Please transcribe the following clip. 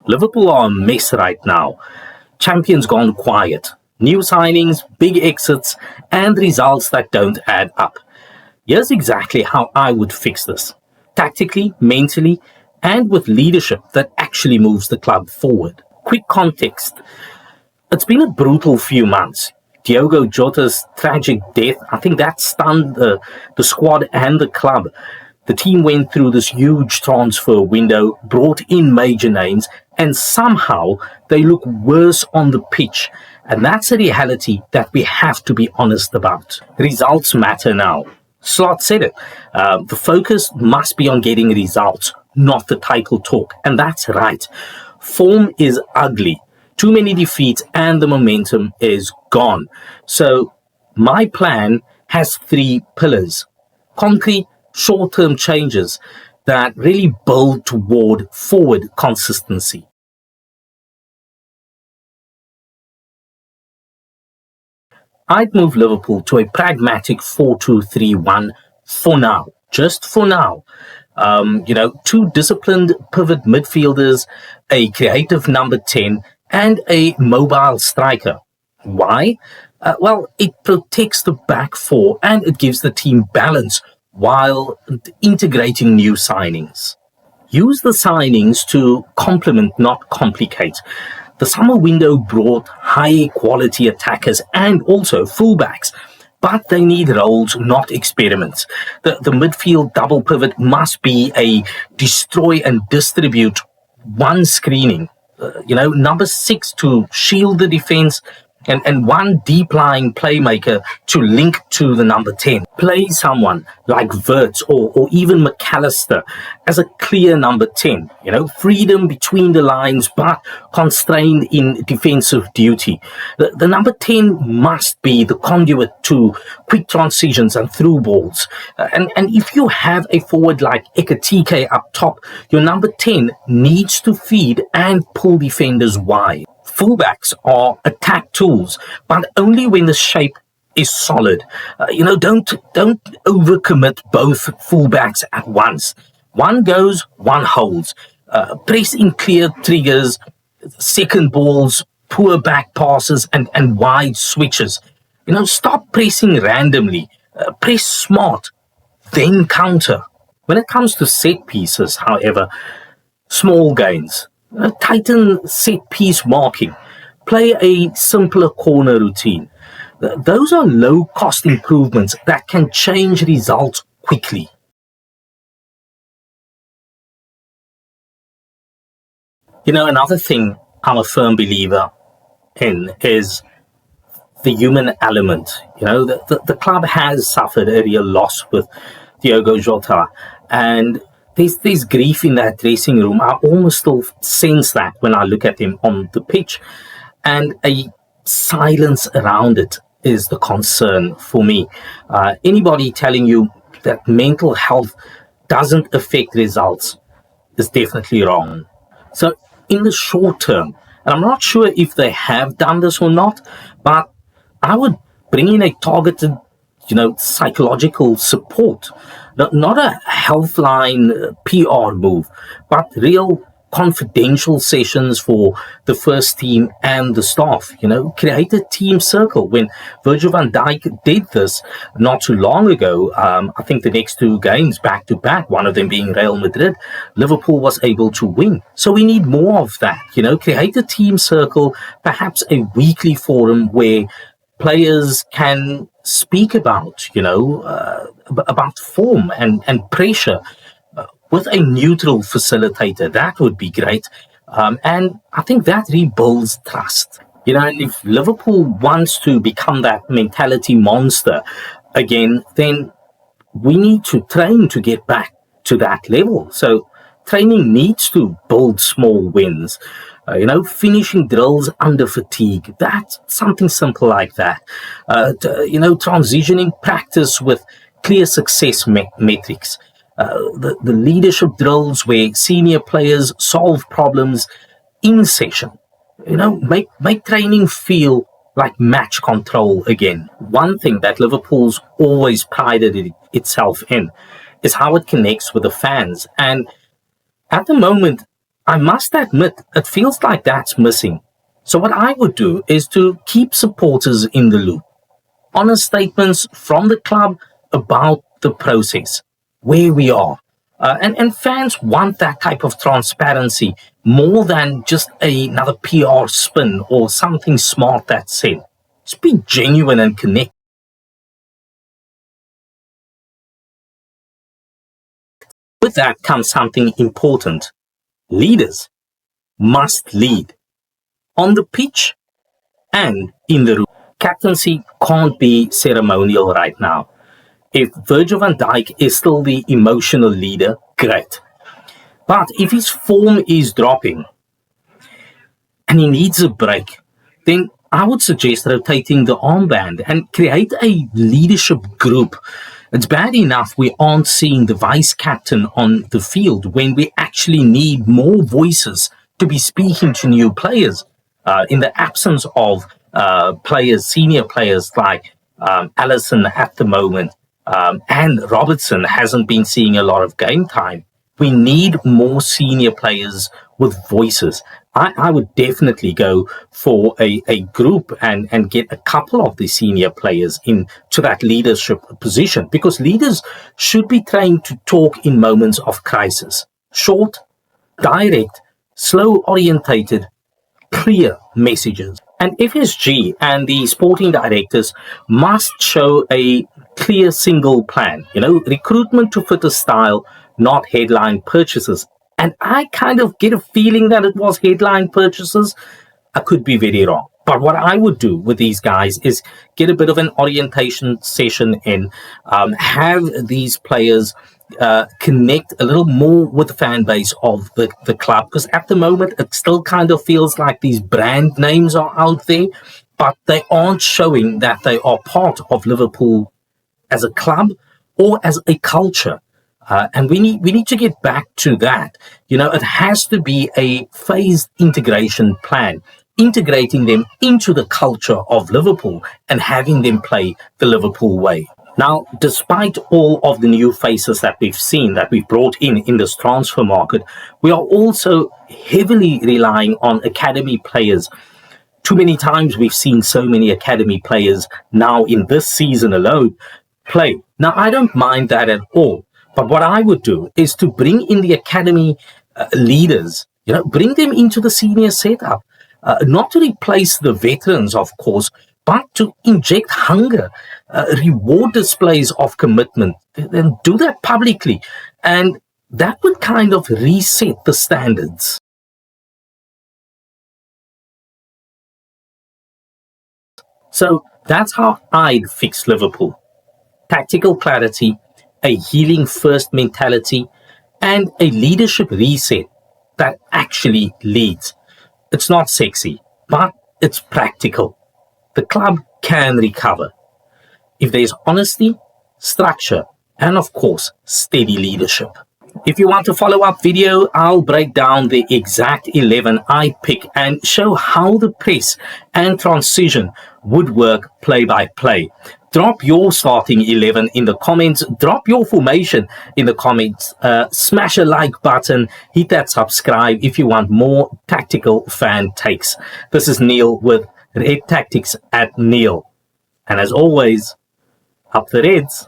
Liverpool are a mess right now. Champions gone quiet. New signings, big exits, and results that don't add up. Here's exactly how I would fix this. Tactically, mentally, and with leadership that actually moves the club forward. Quick context. It's been a brutal few months. Diogo Jota's tragic death, I think that stunned the squad and the club. The team went through this huge transfer window, brought in major names, and somehow they look worse on the pitch. And that's a reality that we have to be honest about. Results matter now. Slot said it. The focus must be on getting results, not the title talk. And that's right. Form is ugly. Too many defeats and the momentum is gone. So my plan has 3 pillars. Concrete, short-term changes that really build toward forward consistency. I'd move Liverpool to a pragmatic 4-2-3-1 for now, just for now. 2 disciplined pivot midfielders, a creative number 10, and a mobile striker. Why? It protects the back 4 and it gives the team balance while integrating new signings. Use the signings to complement, not complicate. The summer window brought high-quality attackers and also fullbacks, but they need roles, not experiments. The midfield double pivot must be a destroy and distribute, one screening. Number 6 to shield the defense, and one deep-lying playmaker to link to the number 10. Play someone like Wirtz or even McAllister as a clear number 10. Freedom between the lines, but constrained in defensive duty. The number 10 must be the conduit to quick transitions and through balls. And if you have a forward like Ekatike up top, your number 10 needs to feed and pull defenders wide. Fullbacks are attack tools, but only when the shape is solid. Don't overcommit both fullbacks at once. One goes, one holds. Press in clear triggers, second balls, poor back passes, and wide switches. Stop pressing randomly. Press smart, then counter. When it comes to set pieces, however, small gains. Tighten set-piece marking. Play a simpler corner routine. Those are low-cost improvements that can change results quickly. Another thing I'm a firm believer in is the human element. The club has suffered a real loss with Diogo Jota, and there's grief in that dressing room. I almost still sense that when I look at him on the pitch. And a silence around it is the concern for me. Anybody telling you that mental health doesn't affect results is definitely wrong. So in the short term, and I'm not sure if they have done this or not, but I would bring in a targeted psychological support. Not a healthline PR move, but real confidential sessions for the first team and the staff. Create a team circle. When Virgil van Dijk did this not too long ago, I think the next 2 games back to back, one of them being Real Madrid, Liverpool was able to win. So we need more of that. Create a team circle, perhaps a weekly forum where players can speak about, about form and pressure with a neutral facilitator. That would be great. And I think that rebuilds trust. And if Liverpool wants to become that mentality monster again, then we need to train to get back to that level. So training needs to build small wins. Finishing drills under fatigue. That's something simple like that. Transitioning practice with clear success metrics. The leadership drills where senior players solve problems in session. Make training feel like match control again. One thing that Liverpool's always prided itself in is how it connects with the fans. And at the moment, I must admit, it feels like that's missing. So what I would do is to keep supporters in the loop. Honest statements from the club about the process, where we are. And fans want that type of transparency more than just another PR spin or something smart that's said. Just be genuine and connect. With that comes something important. Leaders must lead on the pitch and in the room. Captaincy can't be ceremonial right now. If Virgil van Dijk is still the emotional leader, great. But if his form is dropping and he needs a break, then I would suggest rotating the armband and create a leadership group. It's bad enough we aren't seeing the vice captain on the field when we actually need more voices to be speaking to new players. In the absence of players, senior players like Allison at the moment, and Robertson hasn't been seeing a lot of game time. We need more senior players with voices. I would definitely go for a group and get a couple of the senior players into that leadership position, because leaders should be trained to talk in moments of crisis. Short, direct, slow orientated, clear messages. And FSG and the sporting directors must show a clear single plan, recruitment to fit a style, not headline purchases. And I kind of get a feeling that it was headline purchases. I could be very wrong. But what I would do with these guys is get a bit of an orientation session in, have these players connect a little more with the fan base of the club, because at the moment it still kind of feels like these brand names are out there, but they aren't showing that they are part of Liverpool as a club or as a culture. And we need to get back to that. It has to be a phased integration plan, integrating them into the culture of Liverpool and having them play the Liverpool way. Now, despite all of the new faces that we've seen, that we've brought in this transfer market, we are also heavily relying on academy players. Too many times we've seen so many academy players now in this season alone play. Now, I don't mind that at all. But what I would do is to bring in the academy leaders, bring them into the senior setup, not to replace the veterans, of course, but to inject hunger, reward displays of commitment, then do that publicly. And that would kind of reset the standards. So that's how I'd fix Liverpool. Tactical clarity, a healing first mentality, and a leadership reset that actually leads. It's not sexy, but it's practical. The club can recover if there's honesty, structure, and of course, steady leadership. If you want a follow-up video, I'll break down the exact 11 I pick and show how the press and transition would work play by play. Drop your starting 11 in the comments. Drop your formation in the comments. Smash a like button. Hit that subscribe if you want more tactical fan takes. This is Neil with Red Tactics at Neil. And as always, up the Reds.